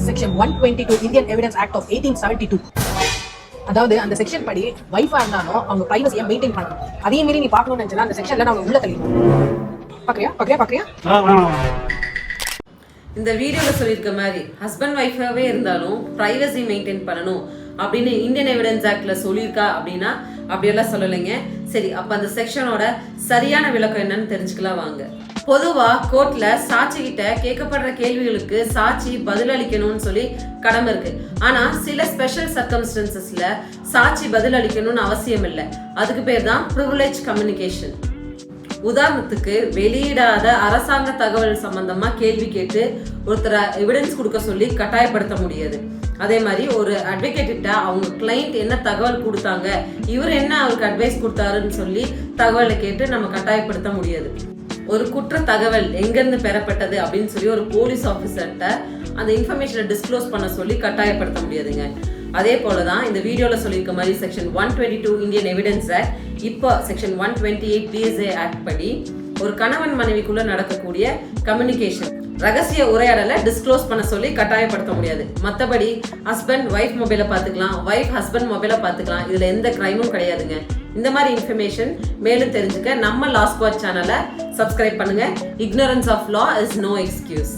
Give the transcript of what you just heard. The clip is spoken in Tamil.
Section 122 Indian evidence act of 1872. அதாவது அந்த செக்ஷன் படி வைஃபா இருந்தாலும் அவங்க பிரைவசியை மெயின்டைன் பண்ணணும். அதே மாதிரி நீ பார்க்கணும்னு நினைச்சா அந்த செக்ஷன்ல நான் உள்ள தள்ளிடுவேன். பாக்குறியா? இந்த வீடியோல சொல்லியிருக்க மாதிரி ஹஸ்பண்ட் ஒய்ஃபாவே இருந்தாலும் பிரைவசி மெயின்டைன் பண்ணணும் அப்படின்னு இந்தியன் எவிடன்ஸ் ஆக்ட்ல சொல்லியிருக்கா அப்படின்னா அப்படியெல்லாம் சொல்லலைங்க. சரி, அப்ப அந்த செக்ஷனோட சரியான விளக்கம் என்னன்னு தெரிஞ்சுக்கலாம் வாங்க. பொதுவா கோர்ட்ல சாட்சி கிட்ட கேட்கப்படுற கேள்விகளுக்கு சாட்சி பதிலளிக்கணும்னு சொல்லி கடமை இருக்கு. ஆனா சில ஸ்பெஷல் சர்க்கம்ஸ்டன்சஸ்ல சாட்சி பதிலளிக்கணும்னு அவசியம் இல்லை. அதுக்கு பேர் தான் ப்ரிவிலேஜ் கம்யூனிகேஷன். உதாரணத்துக்கு, வெளியிடாத அரசாங்க தகவல் சம்பந்தமா கேள்வி கேட்டு ஒருத்தரை எவிடன்ஸ் கொடுக்க சொல்லி கட்டாயப்படுத்த முடியாது. அதே மாதிரி ஒரு அட்வொகேட் கிட்ட அவங்க கிளைண்ட் என்ன தகவல் கொடுத்தாங்க, இவர் என்ன அவருக்கு அட்வைஸ் கொடுத்தாருன்னு சொல்லி தகவலை கேட்டு நம்ம கட்டாயப்படுத்த முடியாது. ஒரு குற்ற தகவல் எங்கிருந்து பெறப்பட்டது அப்படின்னு சொல்லி ஒரு போலீஸ் ஆஃபீஸர்கிட்ட அந்த இன்ஃபர்மேஷனை டிஸ்க்ளோஸ் பண்ண சொல்லி கட்டாயப்படுத்த முடியாதுங்க. அதே போலதான் இந்த வீடியோல சொல்லியிருக்க மாதிரி செக்ஷன் 122 இந்தியன் எவிடன்ஸ் ஆக்ட், இப்போ செக்ஷன் 128 PSA ஆக்ட் படி ஒரு கணவன் மனைவிக்குள்ள நடக்கக்கூடிய கம்யூனிகேஷன் ரகசிய உரையாடலை டிஸ்க்ளோஸ் பண்ண சொல்லி கட்டாயப்படுத்த முடியாது. மற்றபடி ஹஸ்பண்ட் ஒய்ஃப் மொபைலை பார்த்துக்கலாம், ஒய்ஃப் ஹஸ்பண்ட் மொபைலை பார்த்துக்கலாம். இதுல எந்த கிரைமும் கிடையாதுங்க. இந்த மாதிரி இன்ஃபர்மேஷன் மேலும் தெரிஞ்சுக்க நம்ம லா ஸ்குவாட் சேனலை சப்ஸ்கிரைப் பண்ணுங்க. Ignorance of law is no excuse.